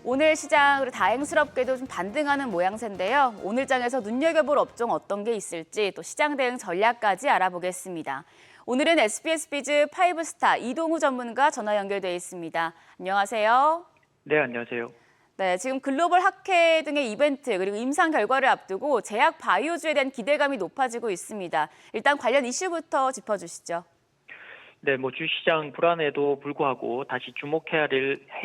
오늘 시장으로 다행스럽게도 좀 반등하는 모양새인데요. 오늘 장에서 눈여겨볼 업종 어떤 게 있을지 또 시장 대응 전략까지 알아보겠습니다. 오늘은 SBS 비즈 5스타 이동우 전문가 전화 연결돼 있습니다. 안녕하세요. 네, 안녕하세요. 네, 지금 글로벌 학회 등의 이벤트 그리고 임상 결과를 앞두고 제약 바이오주에 대한 기대감이 높아지고 있습니다. 일단 관련 이슈부터 짚어주시죠. 네, 주시장 불안에도 불구하고 다시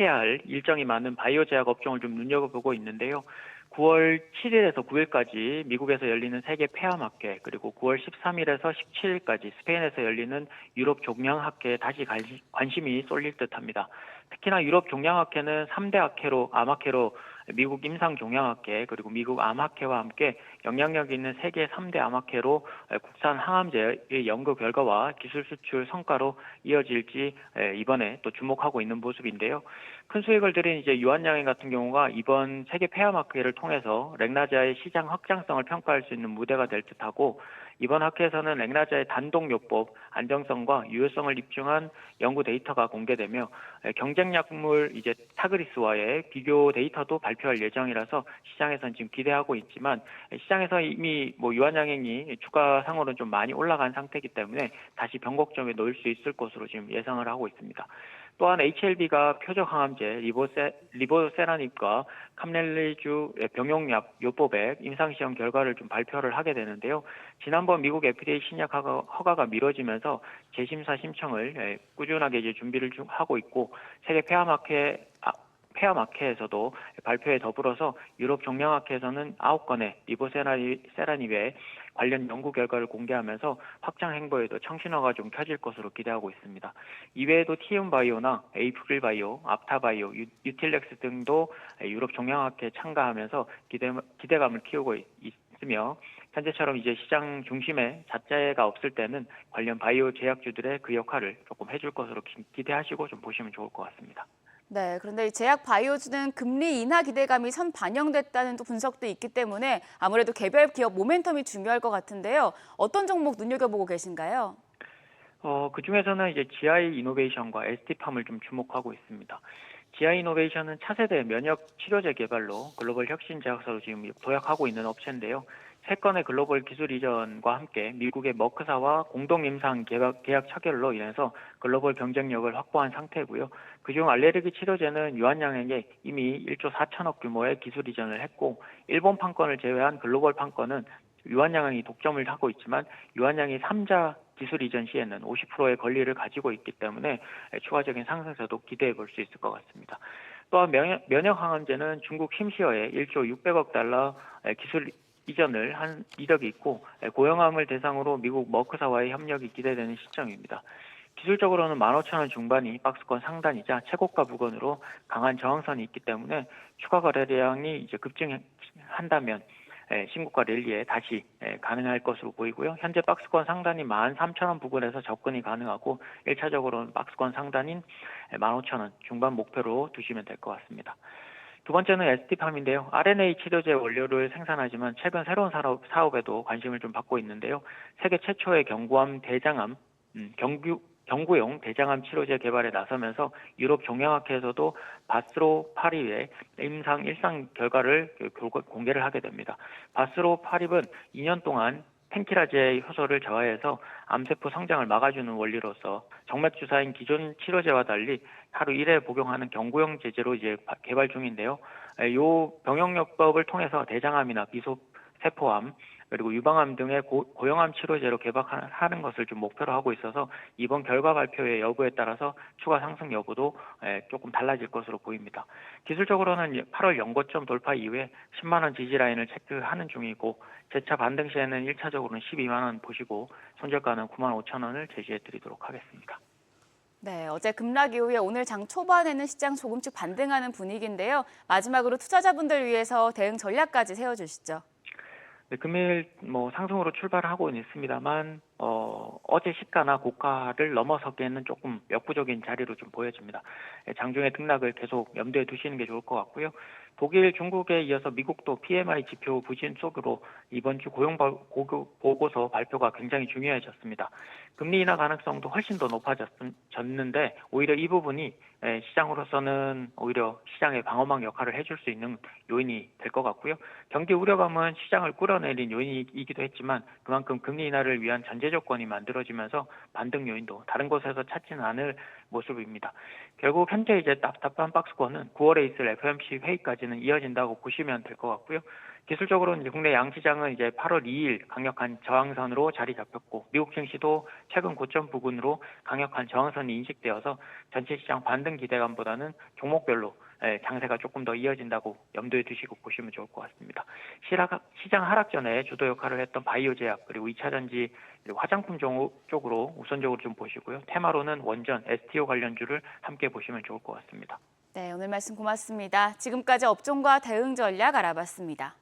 해야 할 일정이 많은 바이오 제약 업종을 좀 눈여겨보고 있는데요. 9월 7일에서 9일까지 미국에서 열리는 세계 폐암학회, 그리고 9월 13일에서 17일까지 스페인에서 열리는 유럽 종양학회에 다시 관심이 쏠릴 듯합니다. 특히나 유럽 종양학회는 3대 학회로 암학회로 미국 임상종양학회 그리고 미국 암학회와 함께 영향력 있는 세계 3대 암학회로 국산 항암제의 연구 결과와 기술 수출 성과로 이어질지 이번에 또 주목하고 있는 모습인데요. 큰 수익을 들인 유한양행 같은 경우가 이번 세계 폐암학회를 통해서 렉나자의 시장 확장성을 평가할 수 있는 무대가 될 듯하고, 이번 학회에서는 렉나자의 단독요법 안정성과 유효성을 입증한 연구 데이터가 공개되며 경쟁약물 타그리스와의 비교 데이터도 발표할 예정이라서 시장에서는 지금 기대하고 있지만, 시장에서 이미 유한양행이 주가상으로는 좀 많이 올라간 상태이기 때문에 다시 변곡점에 놓일 수 있을 것으로 지금 예상을 하고 있습니다. 또한 HLB가 표적 항암제 리보세라닙과 캄렐리주 병용약 요법의 임상시험 결과를 좀 발표를 하게 되는데요. 지난번 미국 FDA 신약 허가가 미뤄지면서 재심사 신청을 꾸준하게 준비를 하고 있고, 세계 폐암학회에서도 발표에 더불어서 유럽 종양학회에서는 9건의 리보세라닙의 관련 연구 결과를 공개하면서 확장 행보에도 청신호가 좀 켜질 것으로 기대하고 있습니다. 이외에도 티움바이오나 에이프릴바이오, 앞타바이오, 유틸렉스 등도 유럽 종양학회에 참가하면서 기대감을 키우고 있으며, 현재처럼 시장 중심에 자재가 없을 때는 관련 바이오 제약주들의 그 역할을 조금 해줄 것으로 기대하시고 좀 보시면 좋을 것 같습니다. 네, 그런데 제약 바이오주는 금리 인하 기대감이 선 반영됐다는 또 분석도 있기 때문에 아무래도 개별 기업 모멘텀이 중요할 것 같은데요. 어떤 종목 눈여겨보고 계신가요? 그중에서는 GI 이노베이션과 ST팜을 좀 주목하고 있습니다. GI 이노베이션은 차세대 면역 치료제 개발로 글로벌 혁신 제약사로 지금 도약하고 있는 업체인데요. 3건의 글로벌 기술 이전과 함께 미국의 머크사와 공동 임상 계약 체결로 인해서 글로벌 경쟁력을 확보한 상태고요. 그중 알레르기 치료제는 유한양에게 이미 1조 4천억 규모의 기술 이전을 했고, 일본 판권을 제외한 글로벌 판권은 유한양이 독점을 하고 있지만, 유한양이 3자 기술 이전 시에는 50%의 권리를 가지고 있기 때문에 추가적인 상승세도 기대해 볼 수 있을 것 같습니다. 또한 면역 항암제는 중국 힘시어에 1조 600억 달러 기술 이전을 한 이력이 있고, 고형암을 대상으로 미국 머크사와의 협력이 기대되는 시점입니다. 기술적으로는 15,000원 중반이 박스권 상단이자 최고가 부근으로 강한 저항선이 있기 때문에 추가 거래량이 급증한다면 신고가 랠리에 다시 가능할 것으로 보이고요. 현재 박스권 상단이 13,000원 부근에서 접근이 가능하고, 1차적으로는 박스권 상단인 15,000원 중반 목표로 두시면 될 것 같습니다. 두 번째는 ST팜인데요. RNA 치료제 원료를 생산하지만 최근 새로운 사업에도 관심을 좀 받고 있는데요. 세계 최초의 경구용 대장암 치료제 개발에 나서면서 유럽 종양학회에서도 바스로파립의 임상 1상 결과를 공개를 하게 됩니다. 바스로파립은 2년 동안 펜키라제의 효소를 저하해서 암세포 성장을 막아주는 원리로서 정맥 주사인 기존 치료제와 달리 하루 1회 복용하는 경구용 제제로 개발 중인데요. 이 병용요법을 통해서 대장암이나 비소세포암 그리고 유방암 등의 고형암 치료제로 개발하는 것을 좀 목표로 하고 있어서 이번 결과 발표의 여부에 따라서 추가 상승 여부도 조금 달라질 것으로 보입니다. 기술적으로는 8월 연고점 돌파 이후에 10만 원 지지 라인을 체크하는 중이고, 재차 반등 시에는 1차적으로는 12만 원 보시고 손절가는 9만 5천 원을 제시해 드리도록 하겠습니다. 네, 어제 급락 이후에 오늘 장 초반에는 시장 조금씩 반등하는 분위기인데요. 마지막으로 투자자분들 위해서 대응 전략까지 세워주시죠. 네, 금일 상승으로 출발하고는 있습니다만 어제 시가나 고가를 넘어서기에는 조금 역부족인 자리로 좀 보여집니다. 장중에 등락을 계속 염두에 두시는 게 좋을 것 같고요. 독일, 중국에 이어서 미국도 PMI 지표 부진 속으로 이번 주 보고서 발표가 굉장히 중요해졌습니다. 금리 인하 가능성도 훨씬 더 높아졌는데 오히려 이 부분이 시장으로서는 오히려 시장의 방어막 역할을 해줄 수 있는 요인이 될 것 같고요. 경기 우려감은 시장을 끌어내린 요인이기도 했지만 그만큼 금리 인하를 위한 전제 조건이 만들어지면서 반등 요인도 다른 곳에서 찾지는 않을 모습입니다. 결국 현재 이제 답답한 박스권은 9월에 있을 FOMC 회의까지는 이어진다고 보시면 될 것 같고요. 기술적으로는 이제 국내 양시장은 이제 8월 2일 강력한 저항선으로 자리 잡혔고 미국 증시도 최근 고점 부근으로 강력한 저항선이 인식되어서 전체 시장 반등 기대감보다는 종목별로 장세가 조금 더 이어진다고 염두에 두시고 보시면 좋을 것 같습니다. 시장 하락 전에 주도 역할을 했던 바이오 제약 그리고 2차 전지 화장품 쪽으로 우선적으로 좀 보시고요. 테마로는 원전, STO 관련주를 함께 보시면 좋을 것 같습니다. 네, 오늘 말씀 고맙습니다. 지금까지 업종과 대응 전략 알아봤습니다.